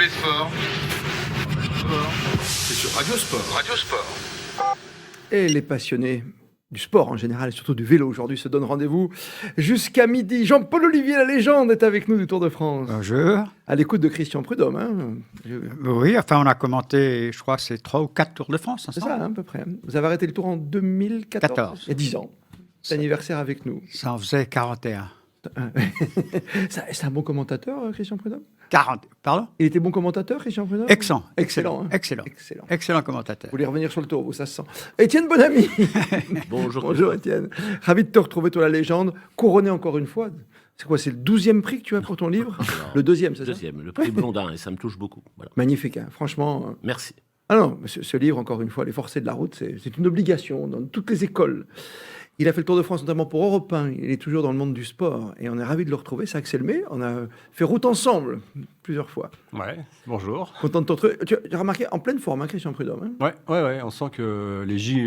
parler de sport. C'est sur Radio Sport. Radio Sport. Et les passionnés du sport en général, et surtout du vélo aujourd'hui, se donnent rendez-vous jusqu'à midi. Jean-Paul Olivier, la légende, est avec nous du Tour de France. Bonjour. À l'écoute de Christian Prudhomme. Oui, enfin on a commenté, je crois que c'est 3 ou 4 Tours de France. C'est ça, à peu près. Vous avez arrêté le Tour en 2014. 14. Il y a 10 ans. C'est anniversaire avec nous. Ça en faisait 41. C'est un bon commentateur, Christian Prudhomme? 40, pardon? Il était bon commentateur, Christian Prudhomme? Excellent. Excellent. Hein. Excellent. Excellent. Excellent commentateur. Vous voulez revenir sur le Tour, vous, ça se sent. Étienne Bonamy. Bonjour. Bonjour Étienne. Ravi de te retrouver, toi la légende. Couronné encore une fois. C'est quoi, c'est le 12e prix que tu as pour ton livre? Le deuxième, c'est ça? Deuxième, le prix Blondin, et ça me touche beaucoup. Voilà. Magnifique, hein. Franchement. Merci. Ah non, ce livre, encore une fois, Les Forcés de la route, c'est une obligation dans toutes les écoles. Il a fait le Tour de France notamment pour Europe 1. Il est toujours dans le monde du sport et on est ravis de le retrouver. C'est Axel May. On a fait route ensemble plusieurs fois. Ouais, bonjour. Content de te retrouver. Tu as remarqué, en pleine forme, hein, Christian Prudhomme. Hein. Ouais, on sent que les J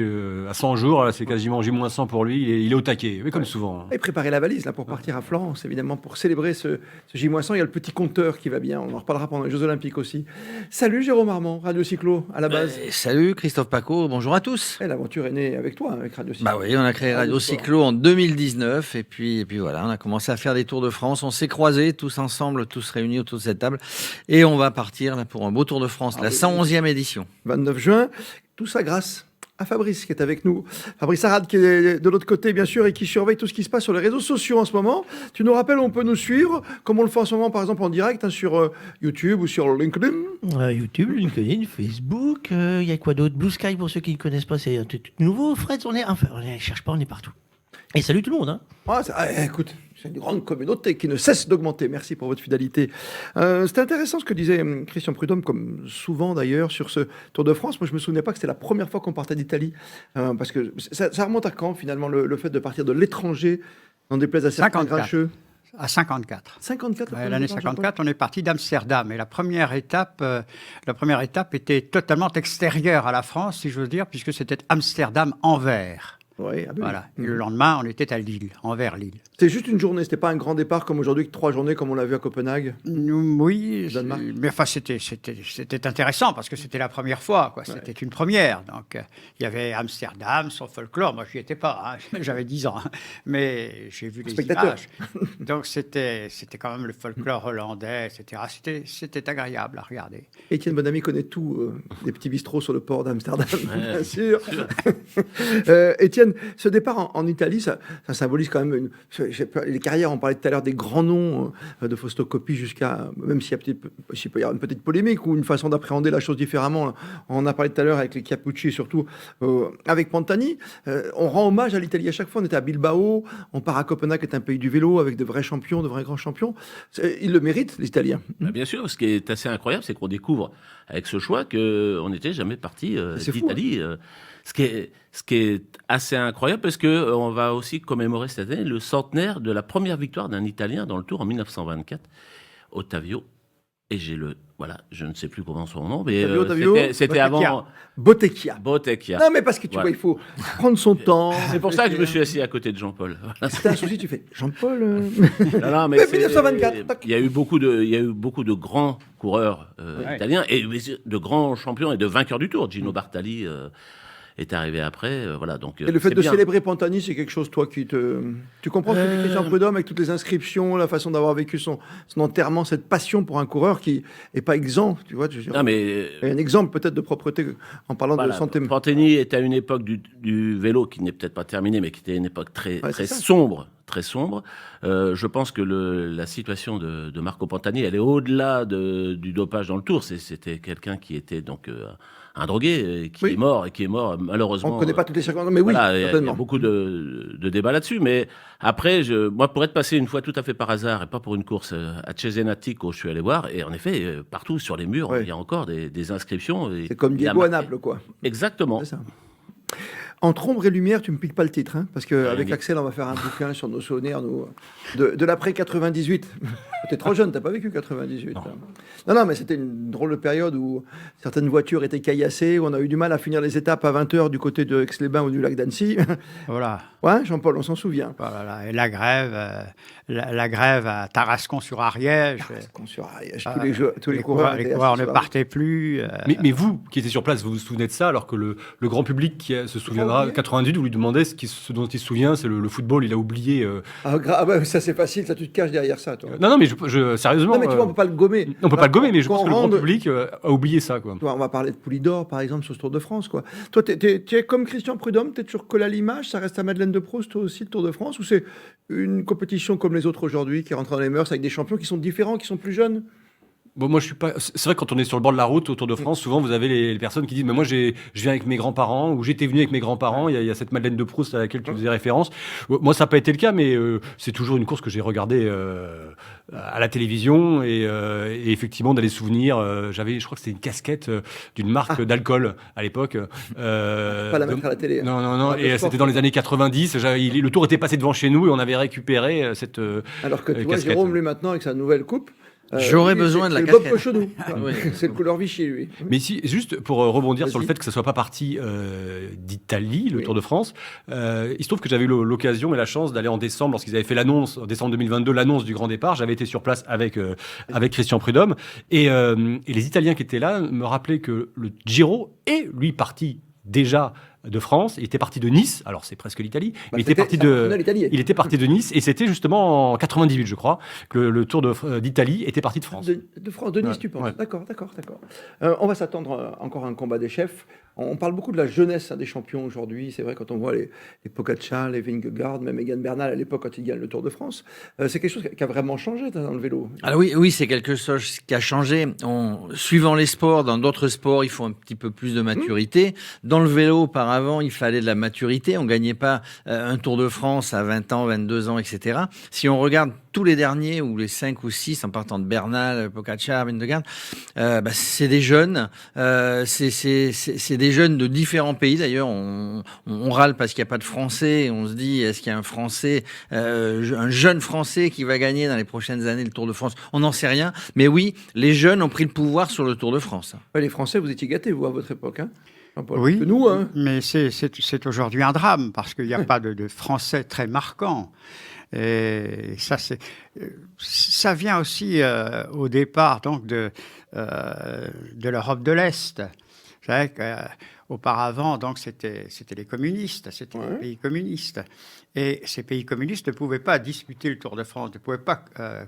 à 100 jours, là, c'est quasiment J-100 pour lui. Il est au taquet, mais comme souvent. Et préparer la valise là, pour partir à Florence, évidemment, pour célébrer ce J-100. Il y a le petit compteur qui va bien. On en reparlera pendant les Jeux Olympiques aussi. Salut Jérôme Armand, Radio Cyclo, à la base. Salut Christophe Paco, bonjour à tous. Et l'aventure est née avec toi, avec Radio Cyclo. Bah oui, on a créé Radio Cyclo en 2019 et puis voilà, on a commencé à faire des Tours de France. On s'est croisés tous ensemble, tous réunis autour de cette table et on va partir là, pour un beau Tour de France, la 111e édition. 29 juin, tout ça grâce à Fabrice qui est avec nous. Fabrice Arad qui est de l'autre côté bien sûr et qui surveille tout ce qui se passe sur les réseaux sociaux en ce moment. Tu nous rappelles où on peut nous suivre, comme on le fait en ce moment par exemple en direct hein, sur YouTube ou sur LinkedIn. YouTube, LinkedIn, Facebook, il y a quoi d'autre? Blue Sky pour ceux qui ne connaissent pas, c'est tout nouveau. Fred, on cherche pas, on est partout. Et salut tout le monde. Hein. Écoute, c'est une grande communauté qui ne cesse d'augmenter. Merci pour votre fidélité. C'était intéressant ce que disait Christian Prudhomme, comme souvent d'ailleurs, sur ce Tour de France. Moi, je ne me souvenais pas que c'était la première fois qu'on partait d'Italie. Parce que ça remonte à quand, finalement, le fait de partir de l'étranger, n'en déplaise à certains grincheux? À 54. 54 L'année 54, on est parti d'Amsterdam. Et la première étape était totalement extérieure à la France, si j'ose dire, puisque c'était Amsterdam-Anvers. Oui, voilà. Et le lendemain, on était à Lille, Anvers-Lille. C'était juste une journée, c'était pas un grand départ comme aujourd'hui, 3 journées comme on l'a vu à Copenhague. Oui, mais enfin c'était intéressant parce que c'était la première fois, quoi. C'était une première. Donc il y avait Amsterdam, son folklore. Moi, je n'y étais pas, hein. J'avais 10 ans, hein. Mais j'ai vu les images. Donc c'était quand même le folklore hollandais, etc. C'était agréable à regarder. Étienne Bonamy connaît tout des petits bistrots sur le port d'Amsterdam, bien sûr. Étienne, ce départ en Italie, ça symbolise quand même les carrières. On parlait tout à l'heure des grands noms de Fausto Coppi jusqu'à, même s'il peut y avoir une petite polémique ou une façon d'appréhender la chose différemment. On a parlé tout à l'heure avec les Chiappucci et surtout avec Pantani. On rend hommage à l'Italie à chaque fois. On était à Bilbao, on part à Copenhague, qui est un pays du vélo avec de vrais champions, de vrais grands champions. Ils le méritent, les Italiens. Bien sûr, ce qui est assez incroyable, c'est qu'on découvre avec ce choix qu'on n'était jamais parti d'Italie. Fou, hein. Ce qui est assez incroyable parce que on va aussi commémorer cette année le centenaire de la première victoire d'un Italien dans le Tour en 1924, Ottavio. Et je ne sais plus comment son nom, mais c'était avant Bottecchia. Bottecchia. Non, mais parce que tu vois, il faut prendre son temps. C'est pour ça que je me suis assis à côté de Jean-Paul. C'était un souci, tu fais Jean-Paul. Non, mais 1924. Il y a eu beaucoup de grands coureurs italiens et de grands champions et de vainqueurs du Tour. Gino Bartali est arrivé après, voilà. Donc, et le fait de célébrer Pantani, c'est quelque chose, toi, qui te... Tu comprends ce que dit Christian Prudhomme avec toutes les inscriptions, la façon d'avoir vécu son enterrement, cette passion pour un coureur qui n'est pas exempt, tu vois. Non, mais... Il y a un exemple peut-être de propreté en parlant de santé. Pantani était à une époque du vélo qui n'est peut-être pas terminée, mais qui était une époque très sombre. Très sombre. Je pense que la situation de Marco Pantani, elle est au-delà du dopage dans le Tour. C'était quelqu'un qui était donc un drogué qui est mort malheureusement. On ne connaît pas toutes les circonstances, mais oui, il y a beaucoup de débats là-dessus. Mais après, moi, pour être passé une fois tout à fait par hasard et pas pour une course à Cesenatico, je suis allé voir et en effet, partout sur les murs, il y a encore des inscriptions. C'est comme Diego à Naples, quoi. Exactement. C'est ça. Entre ombre et lumière, tu me piques pas le titre, hein, parce qu'avec mais- Axel, on va faire un bouquin sur nos souvenirs, nous, de l'après 98. T'es trop jeune, t'as pas vécu 98. Non. Hein. Non, mais c'était une drôle de période où certaines voitures étaient caillassées, où on a eu du mal à finir les étapes à 20 h du côté de Aix-les-Bains ou du lac d'Annecy. Voilà. Ouais, Jean-Paul, on s'en souvient. Voilà. Et la grève, la grève à Tarascon-sur-Ariège. Sur Ariège, Ah, tous les coureurs les étaient coureurs assis ne sur la route. partaient plus. Mais vous, qui étiez sur place, vous vous souvenez de ça, alors que le grand public se souviendra, oublié 98, vous lui demandez ce dont il se souvient, c'est le football, il a oublié. Ah, bah, ça c'est facile, ça tu te caches derrière ça, toi. Non, mais sérieusement. Non, mais tu vois, on peut pas le gommer. on peut pas le gommer, mais je Qu'on pense que le grand rende- public a oublié ça, quoi. Tu vois, on va parler de Poulidor, par exemple, sur ce Tour de France, quoi. Toi, tu es comme Christian Prudhomme, tu es toujours collé à l'image, ça reste à Madeleine de Proust, toi aussi, le Tour de France, ou c'est une compétition comme les autres aujourd'hui, qui rentre dans les mœurs avec des champions qui sont différents, qui sont plus jeunes? Bon, moi, je suis pas. C'est vrai que quand on est sur le bord de la route au Tour de France, souvent vous avez les personnes qui disent mais moi je viens avec mes grands-parents ou j'étais venu avec mes grands-parents. Il y a cette Madeleine de Proust à laquelle tu faisais référence. Moi, ça n'a pas été le cas, mais c'est toujours une course que j'ai regardée à la télévision et effectivement dans les souvenirs. Je crois que c'était une casquette d'une marque d'alcool à l'époque. Pas la mettre à la télé. Non, Ah, le et sport, c'était dans les années 90. Le Tour était passé devant chez nous et on avait récupéré cette. Alors que tu vois, casquette. Jérôme, lui, maintenant, avec sa nouvelle coupe. J'aurais lui, besoin de la c'est le Bob casquette. Cochonou. Oui. C'est le couleur Vichy, lui. Mais si, juste pour rebondir sur le Vas-y. fait que ça soit pas parti d'Italie, le Oui. Tour de France, il se trouve que j'avais eu l'occasion et la chance d'aller en décembre, lorsqu'ils avaient fait l'annonce, en décembre 2022, l'annonce du grand départ. J'avais été sur place avec Christian Prudhomme. Et les Italiens qui étaient là me rappelaient que le Giro est, lui, parti déjà de France. Il était parti de Nice, alors c'est presque l'Italie, mais c'était- ça appartenait à l'Italie. il était parti de Nice et c'était justement en 98, je crois, que le Tour d'Italie était parti de France. De France, de Nice, Ouais, tu penses? ouais. D'accord. On va s'attendre encore à un combat des chefs. On parle beaucoup de la jeunesse des champions aujourd'hui. C'est vrai, quand on voit les Pogacar, les Vingegaard, même Egan Bernal à l'époque quand il gagne le Tour de France. C'est quelque chose qui a vraiment changé dans le vélo. Alors oui, c'est quelque chose qui a changé. Suivant les sports, dans d'autres sports, il faut un petit peu plus de maturité. Dans le vélo, auparavant, il fallait de la maturité. On gagnait pas un Tour de France à 20 ans, 22 ans, etc. Si on regarde tous les derniers, ou les 5 ou 6, en partant de Bernal, Pogacar, Vingegaard, c'est des jeunes. C'est des jeunes de différents pays. D'ailleurs, on râle parce qu'il n'y a pas de Français. On se dit, est-ce qu'il y a un Français, un jeune Français qui va gagner dans les prochaines années le Tour de France? On n'en sait rien. Mais oui, les jeunes ont pris le pouvoir sur le Tour de France. Ouais, les Français, vous étiez gâtés, vous, à votre époque. Hein, Jean-Paul. Oui, Que nous, hein. mais c'est aujourd'hui un drame parce qu'il n'y a pas de Français très marquants. Et ça vient aussi au départ donc de l'Europe de l'Est. Vous savez qu'auparavant, donc c'était les communistes, c'était les pays communistes. Et ces pays communistes ne pouvaient pas disputer le Tour de France, ne pouvaient pas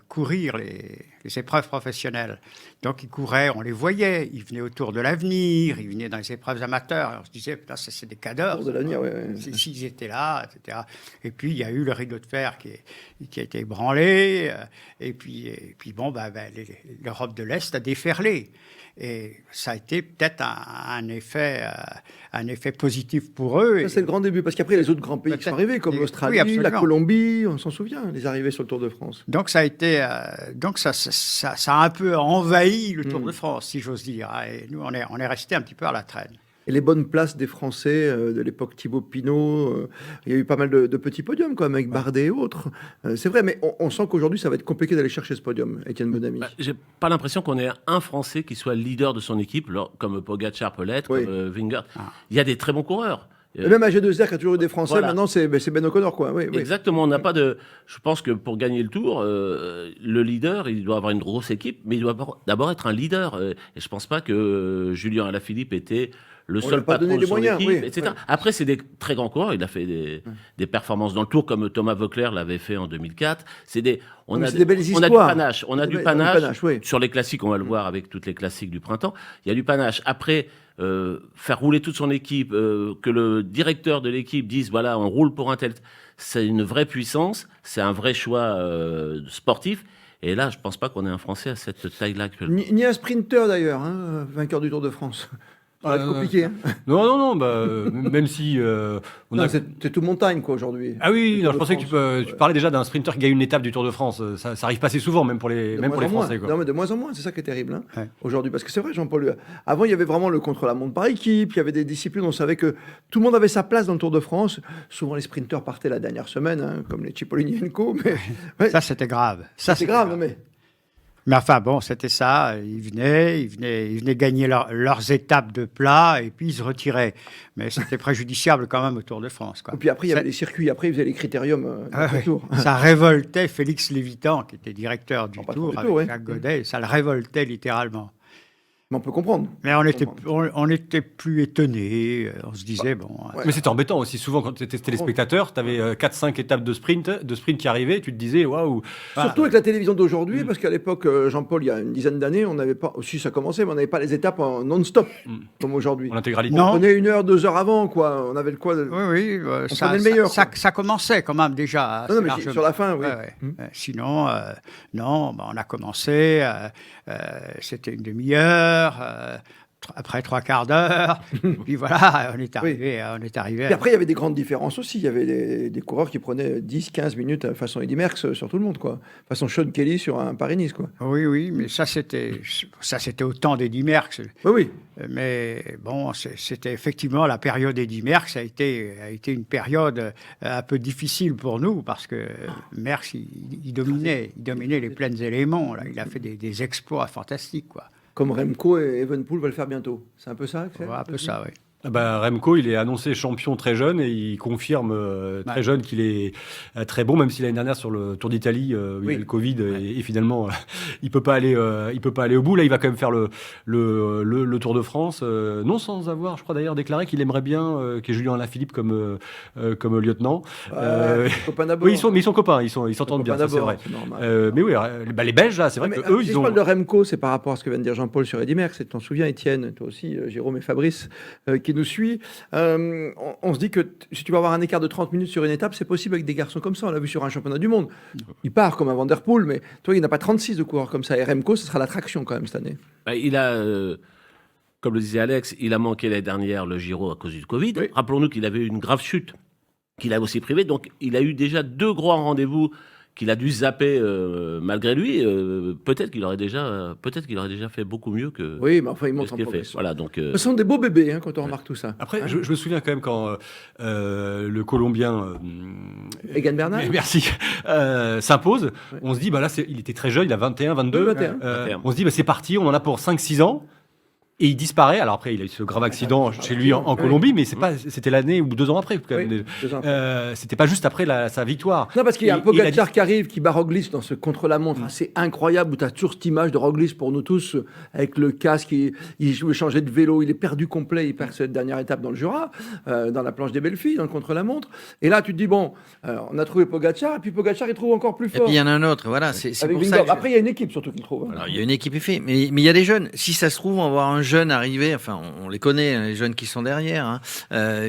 courir les épreuves professionnelles. Donc ils couraient, on les voyait, ils venaient au Tour de l'Avenir, ils venaient dans les épreuves amateurs. On se disait, putain, ça c'est des cadors. Tour de l'Avenir, ouais. S'ils étaient là, etc. Et puis il y a eu le rideau de fer qui a été ébranlé. Et puis l'Europe de l'Est a déferlé. Et ça a été peut-être un effet positif pour eux. Ça, c'est le grand début, parce qu'après, les autres grands pays qui sont arrivés, comme l'Australie, Oui, absolument. la Colombie, on s'en souvient, les arrivées sur le Tour de France. Donc ça a été, ça a un peu envahi le Tour de France, si j'ose dire. Et nous, on est resté un petit peu à la traîne. Et les bonnes places des Français de l'époque Thibaut Pinot, il y a eu pas mal de petits podiums, quand même, avec Bardet et autres. C'est vrai, mais on sent qu'aujourd'hui, ça va être compliqué d'aller chercher ce podium, Étienne Bonamy. J'ai pas l'impression qu'on ait un Français qui soit leader de son équipe, comme Pogacar peut l'être, Oui. comme Vingegaard. Il y a des très bons coureurs. Et même à G2R, qui a toujours eu des Français, Voilà. maintenant, c'est Ben O'Connor, quoi. Oui, oui. Exactement, on n'a pas de. Je pense que pour gagner le Tour, le leader, il doit avoir une grosse équipe, mais il doit d'abord être un leader. Et je pense pas que Julien Alaphilippe était le On lui a seul pas patron donné de les son moyens, équipe, oui, etc. oui. Après, c'est des très grands coureurs. Il a fait des performances dans le Tour, comme Thomas Voeckler l'avait fait en 2004. On mais a c'est des belles on a du histoires. panache. On a du Du panache. panache, oui. Sur les classiques, on va le voir avec toutes les classiques du printemps. Il y a du panache. Après, faire rouler toute son équipe, que le directeur de l'équipe dise voilà, on roule pour un tel. C'est une vraie puissance. C'est un vrai choix sportif. Et là, je pense pas qu'on ait un Français à cette taille-là actuellement. Ni un sprinter, d'ailleurs, hein, vainqueur du Tour de France. Ça va être compliqué. Hein. Non, même si c'est tout montagne quoi aujourd'hui. Ah oui, non, je pensais que tu parlais déjà d'un sprinter qui gagne une étape du Tour de France. Ça arrive pas assez souvent, même pour les Français. Quoi. Non, mais de moins en moins, c'est ça qui est terrible aujourd'hui. Parce que c'est vrai, Jean-Paul, avant il y avait vraiment le contre-la-montre par équipe, il y avait des disciplines, on savait que tout le monde avait sa place dans le Tour de France. Souvent les sprinters partaient la dernière semaine, comme les Cipollini & Co. Mais Ça c'était grave. C'est grave, non mais... Mais enfin, bon, c'était ça. Ils venaient gagner leurs étapes de plat et puis ils se retiraient. Mais c'était préjudiciable quand même au Tour de France. Quoi. Et puis après, il y avait les circuits. Après, ils faisaient les critériums Tour. Ça révoltait Félix Lévitan, qui était directeur du Tour, avec ouais. Jacques Godet. Ça le révoltait littéralement. Mais on peut comprendre. Mais on était plus étonnés. On se disait, bon... Ouais. Mais c'était embêtant aussi. Souvent, quand tu étais téléspectateur, tu avais 4-5 étapes de sprint qui arrivaient. Tu te disais, waouh. Surtout avec la télévision d'aujourd'hui, parce qu'à l'époque, Jean-Paul, il y a une dizaine d'années, on n'avait pas... Aussi, ça commençait, mais on n'avait pas les étapes en non-stop, comme aujourd'hui. En intégralité. On prenait 1 heure, 2 heures avant, quoi. On avait le quoi Oui, on prenait le meilleur. Ça commençait quand même déjà. Non, mais sur la fin, oui. Sinon, non, on a commencé, c'était une demi-heure... après 3 quarts d'heure, puis voilà, on est arrivé. Et après, il y avait des grandes différences aussi. Il y avait des coureurs qui prenaient 10-15 minutes façon Eddy Merckx sur tout le monde, quoi. Façon Sean Kelly sur un Paris-Nice, quoi. Oui, mais ça c'était au temps d'Eddy Merckx. Oui. Mais bon, c'était effectivement la période Eddy Merckx a été une période un peu difficile pour nous parce que Merckx, il dominait les plaines et les monts. Là. Il a fait des exploits fantastiques, quoi. Comme Remco et Evenepoel va le faire bientôt. C'est un peu ça, Axel ? Un peu ça, oui. Remco, il est annoncé champion très jeune et il confirme très jeune qu'il est très bon, même si l'année dernière sur le Tour d'Italie, il y a le Covid et finalement il peut pas aller au bout. Là, il va quand même faire le Tour de France, non sans avoir, je crois d'ailleurs déclaré qu'il aimerait bien qu'il y ait Julien Alaphilippe comme lieutenant. Copains d'abord. Oui, ils sont copains, ils s'entendent bien, ça, c'est vrai. Mais oui, les Belges là, c'est vrai que eux, si je parle de Remco, c'est par rapport à ce que vient de dire Jean-Paul sur Eddy Merckx. Tu t'en souviens, Étienne, toi aussi, Jérôme et Fabrice, qui nous suit, on se dit que si tu vas avoir un écart de 30 minutes sur une étape, c'est possible avec des garçons comme ça. On l'a vu sur un championnat du monde. Il part comme un Van der Poel, mais toi, il n'y en a pas 36 de coureurs comme ça. Et Remco, ce sera l'attraction quand même cette année. Il a, comme le disait Alex, il a manqué l'année dernière le Giro à cause du Covid. Oui. Rappelons-nous qu'il avait eu une grave chute, qu'il a aussi privé. Donc, il a eu déjà 2 grands rendez-vous qu'il a dû zapper malgré lui. Peut-être qu'il aurait déjà fait beaucoup mieux que. Oui, mais enfin, il monte en progression. Voilà, donc. Ce sont des beaux bébés quand on remarque tout ça. Après, je me souviens quand même quand le Colombien Egan Bernal, merci, s'impose. Ouais. On se dit, là, il était très jeune, il a 21, 22. 21. On se dit, c'est parti, on en a pour 5-6 ans. Et il disparaît. Alors après, il a eu ce grave accident chez lui en Colombie, mais c'était l'année ou 2 ans après. Quand même. C'était pas juste après sa victoire. Non, parce qu'il y a un Pogacar qui arrive, qui bat Roglic dans ce contre-la-montre assez incroyable où tu as toujours cette image de Roglic pour nous tous, avec le casque, il veut changer de vélo, il est perdu complet, il perd cette dernière étape dans le Jura, dans la planche des belles filles, dans le contre-la-montre. Et là, tu te dis, bon, on a trouvé Pogacar, et puis Pogacar, il trouve encore plus fort. Et puis il y en a un autre, voilà. C'est pour ça Après, il y a une équipe surtout qu'il trouve. Alors, il y a une équipe effet, mais il y a des jeunes. Si ça se trouve, on va avoir un jeune arrivé, enfin on les connaît, les jeunes qui sont derrière,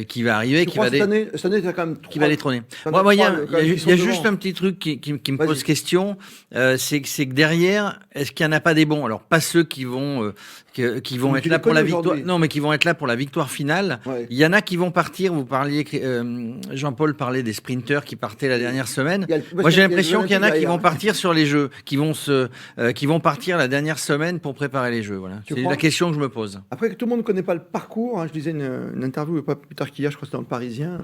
qui va arriver, qui va cette année, quand même qui va les trôner. Moi, il y a juste un petit truc qui me pose question, c'est que derrière, est-ce qu'il n'y en a pas des bons? Alors pas ceux qui vont être là pour la victoire, non, mais qui vont être là pour la victoire finale. Ouais. Il y en a qui vont partir. Vous parliez, Jean-Paul parlait des sprinteurs qui partaient la dernière semaine. Moi, j'ai l'impression qu'il y en a qui vont partir sur les Jeux, qui vont partir la dernière semaine pour préparer les Jeux. Voilà. C'est la question que je me pose. Après, que tout le monde ne connaît pas le parcours, je disais une interview pas plus tard qu'hier, je crois que c'était dans le Parisien,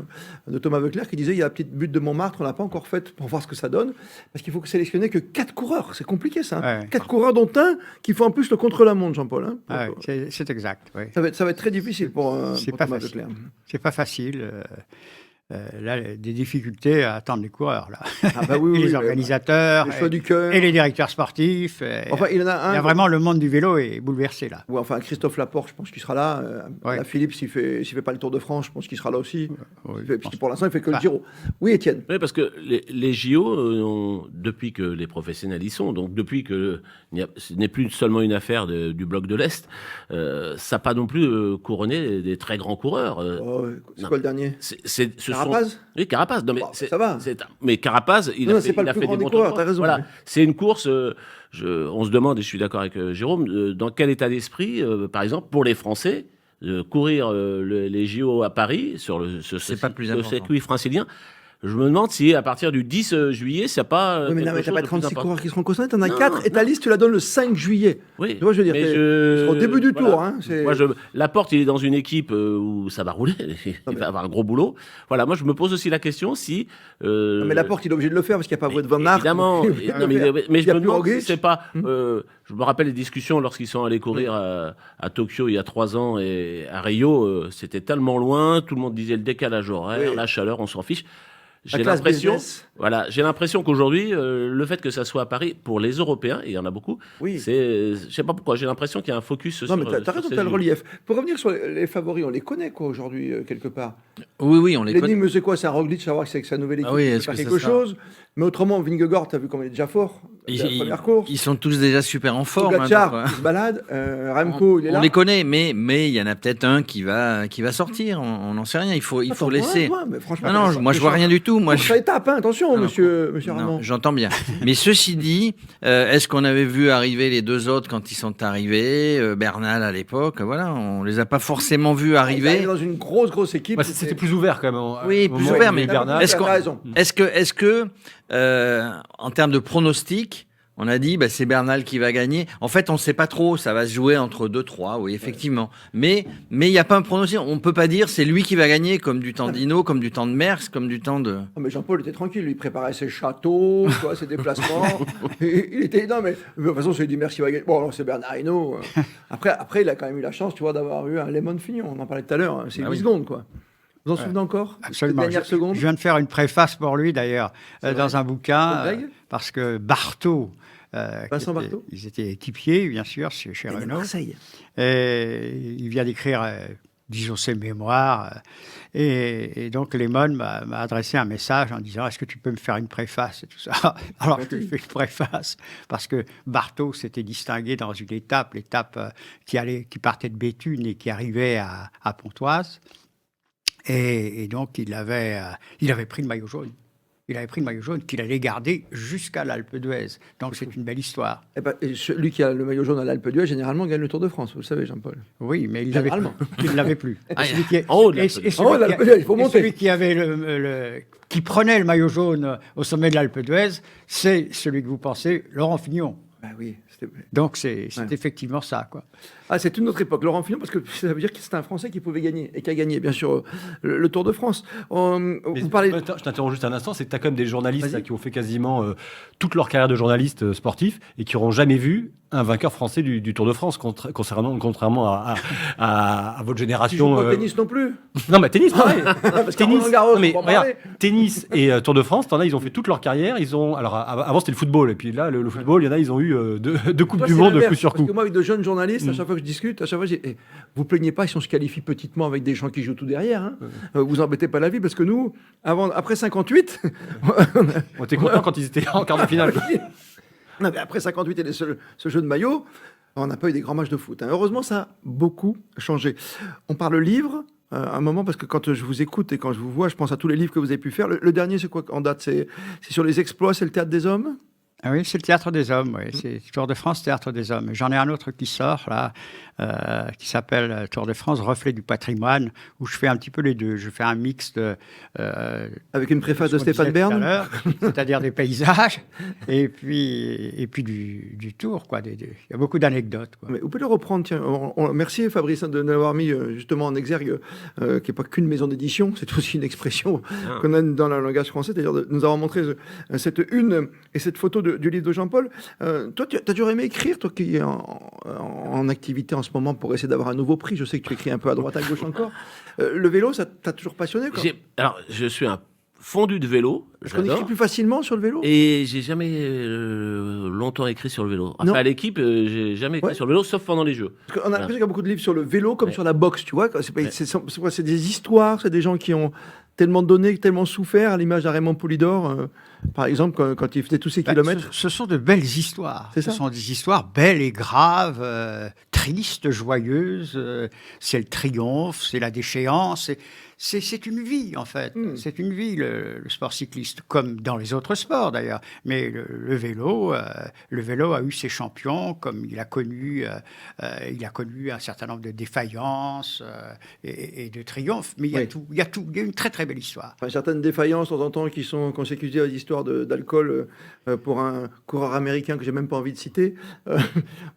de Thomas Voeckler, qui disait il y a la petite butte de Montmartre, on l'a pas encore faite pour voir ce que ça donne, parce qu'il faut sélectionner que 4 coureurs. C'est compliqué ça. Hein. Ouais. 4 coureurs, dont un qui fait en plus le contre-la-montre, Jean-Paul. C'est exact. Oui. Ça va être très difficile pour Thomas Voeckler. C'est pas facile. Là, des difficultés à attendre les coureurs, là. Oui, les organisateurs, les choix du cœur. Et les directeurs sportifs. Enfin, il y en a un. Il y a vraiment le monde du vélo est bouleversé, là. Ouais, enfin, Christophe Laporte, je pense qu'il sera là. Philippe, s'il fait pas le Tour de France, je pense qu'il sera là aussi. Pour l'instant, il fait que le Giro. Oui, Étienne. Oui, parce que les JO, depuis que les professionnels y sont, donc depuis que ce n'est plus seulement une affaire du bloc de l'Est, ça n'a pas non plus couronné des très grands coureurs. C'est quoi le dernier? Carapaz. Oui, Carapaz. Non, mais ça va. Mais Carapaz, il a fait des bons tours. T'as raison. Voilà. C'est une course. On se demande, et je suis d'accord avec Jérôme, dans quel état d'esprit, par exemple, pour les Français, courir les JO à Paris sur C'est pas plus ce important. circuit francilien. Je me demande si à partir du 10 juillet, c'est pas. Oui, mais non, mais quelque t'as pas chose de plus 36 important. coureurs qui seront concernés, t'en as Non, 4 et ta liste, tu la donnes le 5 juillet. Oui. Tu vois, je veux dire, mais ils seront au début du tour. Hein, Moi, Laporte, il est dans une équipe où ça va rouler. Il va avoir un gros boulot. Voilà, moi, je me pose aussi la question si. Non, mais Laporte, il est obligé de le faire parce qu'il n'y a pas Wout van Aert. Évidemment. Il va Non, le faire. mais Il y je a me plus demande Roglic. si c'est pas. Je me rappelle les discussions lorsqu'ils sont allés courir à Tokyo il y a 3 ans et à Rio. C'était tellement loin. Tout le monde disait le décalage horaire, Oui. la chaleur, on s'en fiche. La classe business. J'ai l'impression qu'aujourd'hui, le fait que ça soit à Paris pour les Européens, et il y en a beaucoup, Oui. je sais pas pourquoi, j'ai l'impression qu'il y a un focus Non, sur. mais t'as sur raison, ces t'as le JO. relief. Pour revenir sur les favoris, on les connaît, quoi, aujourd'hui, quelque part. Oui, on les connaît. L'énigme, c'est quoi? C'est un Roglic, savoir que c'est avec sa nouvelle équipe, Ah oui, il peut est-ce faire que ça quelque sera- chose. Mais autrement, Vingegaard, t'as vu comme il est déjà fort. C'est la première course. Ils sont tous déjà super en forme. hein, Pogacar, donc, il se balade. Remco, il est là. on les connaît, mais il y en a peut-être un qui va sortir. On n'en sait rien. Il faut Attends, laisser. mais franchement, Non, moi je vois rien du tout. Moi, Ça étape, hein, attention, Non, monsieur non, Armand. j'entends bien. Mais ceci dit, est-ce qu'on avait vu arriver les deux autres quand ils sont arrivés, Bernal à l'époque, voilà, on les a pas forcément vus Il arriver. arrive dans une grosse équipe. Bah, c'était plus ouvert quand même. Oui, au plus moment ouvert, où mais Bernal- est-ce qu'on- T'as raison. Est-ce que en termes de pronostic, on a dit c'est Bernal qui va gagner. En fait, on ne sait pas trop. Ça va se jouer entre 2-3, oui, effectivement. Mais il n'y a pas un pronostic. On ne peut pas dire c'est lui qui va gagner, comme du temps d'Hinault, comme du temps de Merckx, comme du temps de. Ah, mais Jean-Paul était tranquille, lui, il préparait ses châteaux, tu vois, ses déplacements. Il était. Non, mais de toute façon, c'est dit merci, va gagner. Bon, alors c'est Bernard Hinault. Après, il a quand même eu la chance, tu vois, d'avoir eu un Lemon Fignon. On en parlait tout à l'heure. Hein, c'est 8 secondes, quoi. Vous en souvenez encore? Absolument. Les dernières secondes. Je viens de faire une préface pour lui, d'ailleurs, C'est dans vrai. un bouquin, Pour Greg parce que Barthaud, Vincent Barthaud ils étaient équipiers, bien sûr, chez Il est de Renault. Marseille. Et il vient d'écrire, disons, ses mémoires. Et donc, Lemon m'a adressé un message en disant « Est-ce que tu peux me faire une préface ?» et tout ça. Alors, je lui fais une préface, parce que Barthaud s'était distingué dans une étape, l'étape qui partait de Béthune et qui arrivait à Pontoise. Et donc, il avait pris le maillot jaune. Il avait pris le maillot jaune qu'il allait garder jusqu'à l'Alpe d'Huez. Donc, c'est une belle histoire. Eh ben, et celui qui a le maillot jaune à l'Alpe d'Huez, généralement, gagne le Tour de France. Vous le savez, Jean-Paul. Oui, mais il l'avait plus. Généralement. Il ne l'avait plus. Ah, Celui qui est- en haut de et- l'Alpe et d'Huez. celui En haut de qui a- l'Alpe d'Huez, il faut et monter. celui qui avait qui prenait le maillot jaune au sommet de l'Alpe d'Huez, c'est celui que vous pensez, Laurent Fignon. Bah oui. Donc, c'est Ouais. effectivement ça, quoi. Ah, c'est une autre époque. Laurent Fignon, parce que ça veut dire que c'est un Français qui pouvait gagner et qui a gagné, bien sûr, le Tour de France. Mais Vous parlez. Je t'interromps juste un instant, c'est que tu as quand même des journalistes Vas-y. là, qui ont fait quasiment toute leur carrière de journaliste sportif et qui n'auront jamais vu un vainqueur français du Tour de France, contrairement à votre Tu joues génération. pas au tennis non plus. Non, mais tennis, pareil. Parce qu'à Tennis, Roland-Garros, non, mais on va en regarde, parler. tennis et Tour de France, t'en as, ils ont fait toute leur carrière. Alors, avant, c'était le football. Et puis là, le football, il y en a, ils ont eu deux Coupes Toi, du c'est Monde l'inverse, coup sur Parce coup. que moi, avec de jeunes journalistes, à chaque fois que je discute, à chaque fois, vous plaignez pas si on se qualifie petitement avec des gens qui jouent tout derrière. Hein. Vous embêtez pas la vie parce que nous, après 58, On était content quand ils étaient en quart de finale. non, mais après 58 et ce jeu de maillot, on n'a pas eu des grands matchs de foot. Hein. Heureusement, ça a beaucoup changé. On parle livre. Un moment, parce que quand je vous écoute et quand je vous vois, je pense à tous les livres que vous avez pu faire. Le dernier, c'est quoi en date? C'est sur les exploits, c'est le théâtre des hommes? Ah oui, c'est le Théâtre des Hommes, oui. C'est Tour de France, Théâtre des Hommes. J'en ai un autre qui sort, là, qui s'appelle Tour de France, Reflet du patrimoine, où je fais un petit peu les deux. Je fais un mix de... Avec une préface de ce qu'on Stéphane disait tout à Bern. l'heure, c'est-à-dire des paysages, et puis du Tour, quoi. Il y a beaucoup d'anecdotes, quoi. Mais vous pouvez le reprendre, tiens. Merci Fabrice de nous l'avoir mis justement en exergue, qui n'est pas qu'une maison d'édition, c'est aussi une expression qu'on a dans le langage français, c'est-à-dire de nous avoir montré cette une et cette photo du livre de Jean-Paul. Toi, tu as toujours aimé écrire, toi qui es en activité en ce moment pour essayer d'avoir un nouveau prix. Je sais que tu écris un peu à droite, à gauche encore. Le vélo, ça t'a toujours passionné, quoi? Alors, je suis un fondu de vélo. Parce qu'on écrit J'adore. plus facilement sur le vélo. Et j'ai jamais longtemps écrit sur le vélo. Enfin, Non. à l'équipe, j'ai jamais écrit Ouais. sur le vélo, sauf pendant les Jeux. Parce qu'on a l'impression qu'il y a beaucoup de livres sur le vélo comme Ouais. sur la boxe, tu vois. C'est Ouais. c'est des histoires, c'est des gens qui ont tellement donné, tellement souffert, à l'image de Raymond Poulidor, par exemple, quand il faisait tous ces Ben, kilomètres. ce sont de belles histoires. C'est Ce ça. sont des histoires belles et graves, tristes, joyeuses. C'est le triomphe, c'est la déchéance. c'est une vie, en fait. C'est une vie, le sport cycliste, comme dans les autres sports, d'ailleurs. Mais le vélo a eu ses champions, comme il a connu un certain nombre de défaillances et de triomphes. Mais il y a une très, très belle histoire. Enfin, certaines défaillances, de temps en temps, qui sont consécutives à l'histoire d'alcool pour un coureur américain que j'ai même pas envie de citer.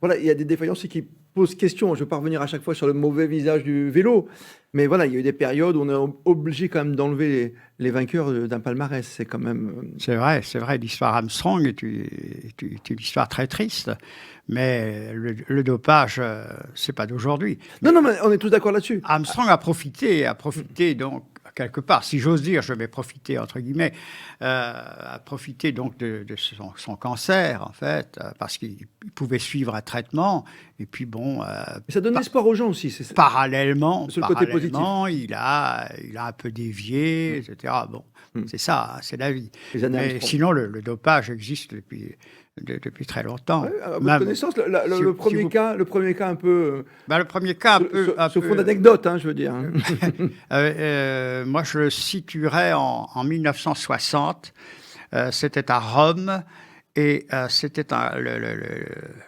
Voilà, il y a des défaillances qui posent question. Je ne vais pas revenir à chaque fois sur le mauvais visage du vélo, mais voilà, il y a eu des périodes où on est obligé quand même d'enlever les vainqueurs d'un palmarès. C'est quand même... C'est vrai. L'histoire Armstrong est une histoire très triste. Mais le dopage, c'est pas d'aujourd'hui. Non, mais on est tous d'accord là-dessus. Armstrong a profité donc, quelque part, si j'ose dire, je vais profiter, entre guillemets, a profité donc de son cancer, en fait, parce qu'il pouvait suivre un traitement. Et puis bon... ça donne espoir aux gens aussi. Parallèlement, c'est le côté positif. Il a un peu dévié, etc. Bon, c'est ça, c'est la vie. Mais sinon, le dopage existe depuis très longtemps. Ouais, à votre connaissance, le premier cas un peu... le premier cas Sous fond d'anecdote, je veux dire. Moi, je le situerais en 1960. C'était à Rome. Et c'était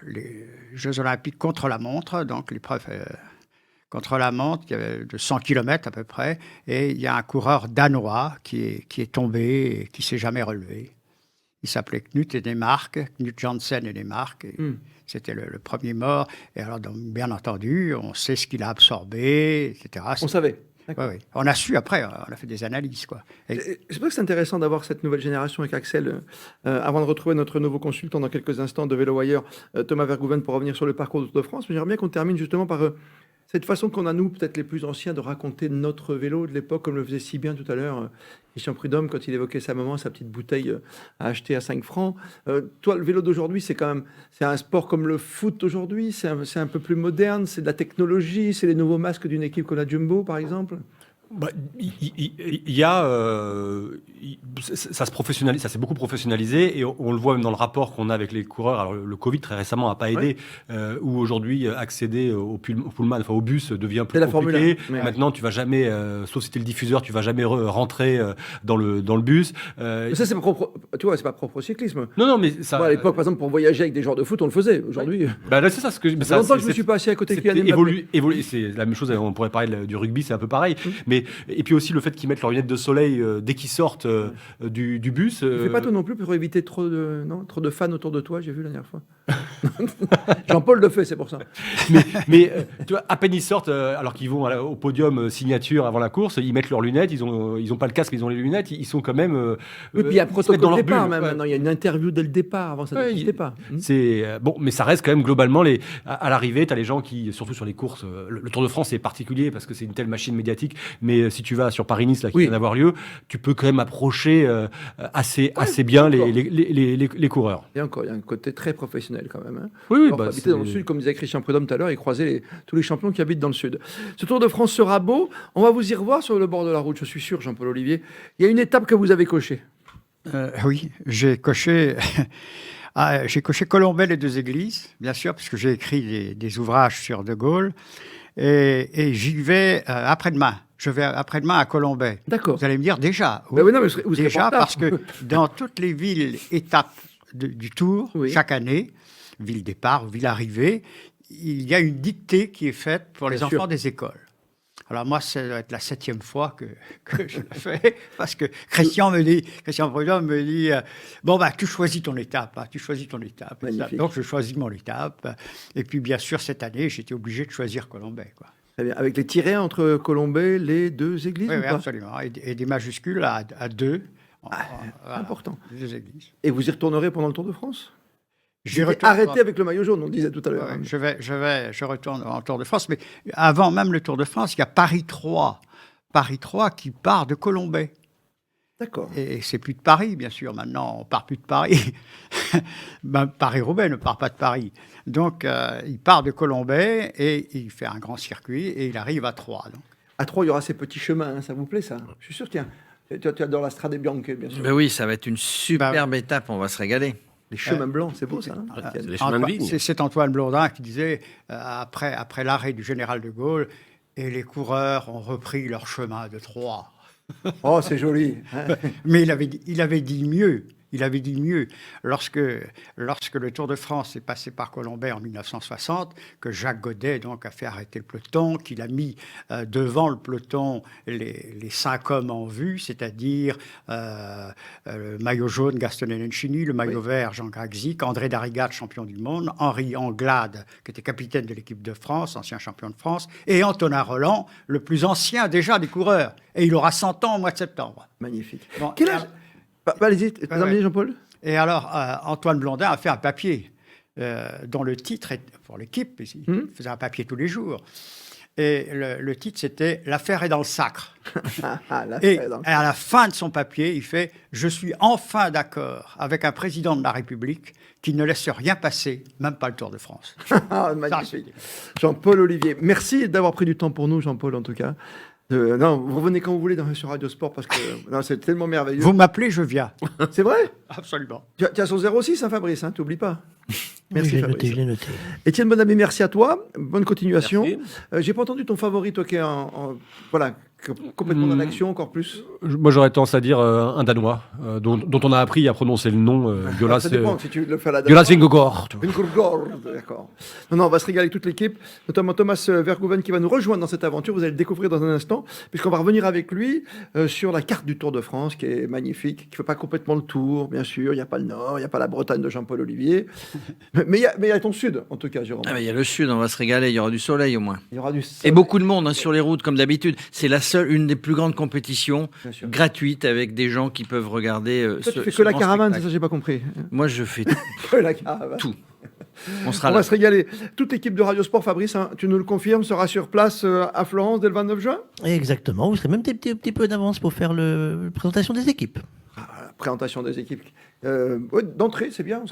les Jeux Olympiques contre la montre, donc l'épreuve contre la montre, il y avait de 100 km à peu près. Et il y a un coureur danois qui est tombé et qui ne s'est jamais relevé. Il s'appelait Knut Jansen et Demark. C'était le premier mort. Et alors, donc, bien entendu, on sait ce qu'il a absorbé, etc. On savait. Oui. On a su après, on a fait des analyses. Je pense que c'est intéressant d'avoir cette nouvelle génération avec Axel. Avant de retrouver notre nouveau consultant dans quelques instants de Vélo Wire, Thomas Vergouven, pour revenir sur le parcours du Tour de France. Mais j'aimerais bien qu'on termine justement par cette façon qu'on a, nous, peut-être les plus anciens, de raconter notre vélo de l'époque, comme le faisait si bien tout à l'heure Christian Prudhomme, quand il évoquait sa maman, sa petite bouteille à acheter à 5 francs. Toi, le vélo d'aujourd'hui, c'est un sport comme le foot aujourd'hui, c'est un peu plus moderne, c'est de la technologie, c'est les nouveaux masques d'une équipe comme la Jumbo, par exemple. Ça se professionnalise, ça s'est beaucoup professionnalisé et on le voit même dans le rapport qu'on a avec les coureurs. Alors le Covid très récemment n'a pas aidé, où aujourd'hui accéder au pullman, au bus devient plus compliqué. Maintenant, tu vas jamais, sauf si t'es le diffuseur, tu vas jamais rentrer dans le bus. Mais ça c'est propre, tu vois, c'est pas propre au cyclisme. Non, mais ça. Moi, à l'époque, par exemple, pour voyager avec des joueurs de foot, on le faisait. Aujourd'hui, là, c'est ça. Ça fait longtemps que je me suis pas assis à côté de Kylian Mbappé. Évolué, c'est la même chose. On pourrait parler du rugby, c'est un peu pareil. Et puis aussi le fait qu'ils mettent leurs lunettes de soleil dès qu'ils sortent du bus. Fais pas toi non plus pour éviter trop de fans autour de toi, j'ai vu la dernière fois. Jean-Paul le fait, c'est pour ça. Mais tu vois, à peine ils sortent, alors qu'ils vont au podium signature avant la course, ils mettent leurs lunettes, ils ont pas le casque, ils ont les lunettes, ils sont quand même. Oui, puis il y a un protocole de départ même. Maintenant, il y a une interview dès le départ, avant ça n'existait pas. C'est bon, mais ça reste quand même globalement à l'arrivée, tu as les gens qui, surtout sur les courses, le Tour de France c'est particulier parce que c'est une telle machine médiatique, mais si tu vas sur Paris-Nice là qui vient d'avoir lieu, tu peux quand même approcher assez bien les coureurs. Et encore, il y a un côté très professionnel quand même. Oui, habiter dans le sud, comme disait Christian Prudhomme tout à l'heure, et croiser tous les champions qui habitent dans le sud. Ce Tour de France sera beau. On va vous y revoir sur le bord de la route, je suis sûr, Jean-Paul Olivier. Il y a une étape que vous avez cochée. Oui, j'ai coché. J'ai coché Colombey les deux églises, bien sûr, parce que j'ai écrit des ouvrages sur De Gaulle. Et j'y vais après-demain. Je vais après-demain à Colombey. D'accord. Vous allez me dire déjà. Oui, non, mais vous déjà, parce que dans toutes les villes étapes du Tour, chaque année, ville départ, ville arrivée, il y a une dictée qui est faite pour les enfants des écoles. Alors moi, ça doit être la 7e fois que je le fais, parce que Christian Prudhomme me dit tu choisis ton étape, Donc je choisis mon étape. Et puis bien sûr, cette année, j'étais obligé de choisir Colombey, quoi. Très bien. Avec les tirets entre Colombey, les deux églises. Oui, absolument. Et des majuscules à deux. Important. Les deux églises. Et vous y retournerez pendant le Tour de France ? Arrêté avec le maillot jaune, on le disait tout à l'heure. Je retourne en Tour de France, mais avant même le Tour de France, il y a Paris 3 qui part de Colombey. D'accord. Et c'est plus de Paris, bien sûr. Maintenant, on part plus de Paris. Paris-Roubaix ne part pas de Paris. Donc, il part de Colombey et il fait un grand circuit et il arrive à Troyes. Donc. À Troyes, il y aura ces petits chemins. Ça vous plaît, ça ? Je suis sûr que tu adores la Strade Bianche, bien sûr. Ben oui, ça va être une superbe étape. On va se régaler. Les chemins blancs, c'est beau, ça. Les chemins de vigne. C'est Antoine Blondin qui disait, après l'arrêt du général de Gaulle, et les coureurs ont repris leur chemin de Troie. Oh, c'est joli. Hein. Mais il avait dit mieux. Il avait dit mieux lorsque le Tour de France est passé par Colombey en 1960, que Jacques Godet donc a fait arrêter le peloton, qu'il a mis devant le peloton les 5 hommes en vue, c'est-à-dire le maillot jaune Gaston Nencini, le maillot vert Jean Gragzic, André Darrigat, champion du monde, Henri Anglade, qui était capitaine de l'équipe de France, ancien champion de France, et Antonin Roland, le plus ancien déjà des coureurs. Et il aura 100 ans au mois de septembre. Magnifique. Bon, Quel âge? Allez-y, terminez, Jean-Paul. Et alors, Antoine Blondin a fait un papier dont le titre, pour l'équipe, il faisait un papier tous les jours. Et le titre, c'était « L'affaire est dans le sacre ». Et à la fin de son papier, il fait « Je suis enfin d'accord avec un président de la République qui ne laisse rien passer, même pas le Tour de France ». Magnifique. Jean-Paul Olivier, merci d'avoir pris du temps pour nous, Jean-Paul, en tout cas. Non, vous revenez quand vous voulez sur Radio Sport parce que c'est tellement merveilleux. Vous m'appelez, je viens. C'est vrai? Absolument. Tu as son 06, hein, Fabrice, hein, t'oublies pas. Merci, Fabrice. Je l'ai noté. Étienne Bonamy, merci à toi. Bonne continuation. Merci. J'ai pas entendu ton favori, toi qui est complètement dans l'action, encore plus. Moi, j'aurais tendance à dire un Danois, dont on a appris à prononcer le nom, Jonas. Ça dépend si tu le fais à la Jonas Vingegaard. Vingegaard, d'accord. Non, on va se régaler avec toute l'équipe, notamment Thomas Verhoeven qui va nous rejoindre dans cette aventure. Vous allez le découvrir dans un instant, puisqu'on va revenir avec lui sur la carte du Tour de France, qui est magnifique, qui ne fait pas complètement le tour, bien sûr. Il n'y a pas le Nord, il n'y a pas la Bretagne de Jean-Paul Olivier. mais il y a ton Sud, en tout cas, Jérôme. Il y a le Sud, on va se régaler. Il y aura du soleil au moins. Il y aura du Et soleil. beaucoup de monde sur les routes, comme d'habitude. C'est une des plus grandes compétitions gratuites avec des gens qui peuvent regarder. Toi, tu fais que la caravane, c'est ça, j'ai pas compris. Moi, je fais Que la caravane. tout. On On sera là. va se régaler. Toute l'équipe de Radio Sport, Fabrice, hein, tu nous le confirmes, sera sur place à Florence dès le 29 juin. Exactement. Vous serez même un petit peu d'avance pour faire la présentation des équipes. Présentation des équipes. D'entrée, c'est bien,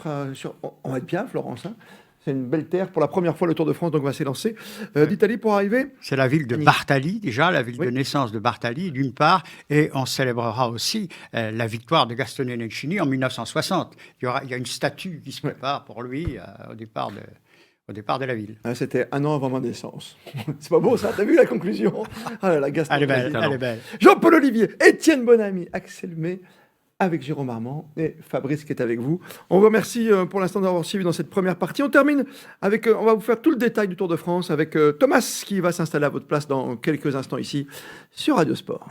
on va être bien, Florence. Hein. C'est une belle terre. Pour la première fois, le Tour de France donc, va s'élancer. D'Italie pour arriver. C'est la ville de Bartali, déjà, la ville de naissance de Bartali, d'une part, et on célébrera aussi la victoire de Gaston Nencini en 1960. Il y a une statue qui se prépare pour lui au départ de la ville. C'était 1 an avant ma naissance. C'est pas beau, ça? T'as vu la conclusion? Ah là là, Gaston. Elle est belle, elle est belle. Jean-Paul Olivier, Étienne Bonamy, Axel May, avec Jérôme Armand et Fabrice qui est avec vous. On vous remercie pour l'instant d'avoir suivi dans cette première partie. On termine avec, on va vous faire tout le détail du Tour de France avec Thomas qui va s'installer à votre place dans quelques instants ici sur Radio Sport.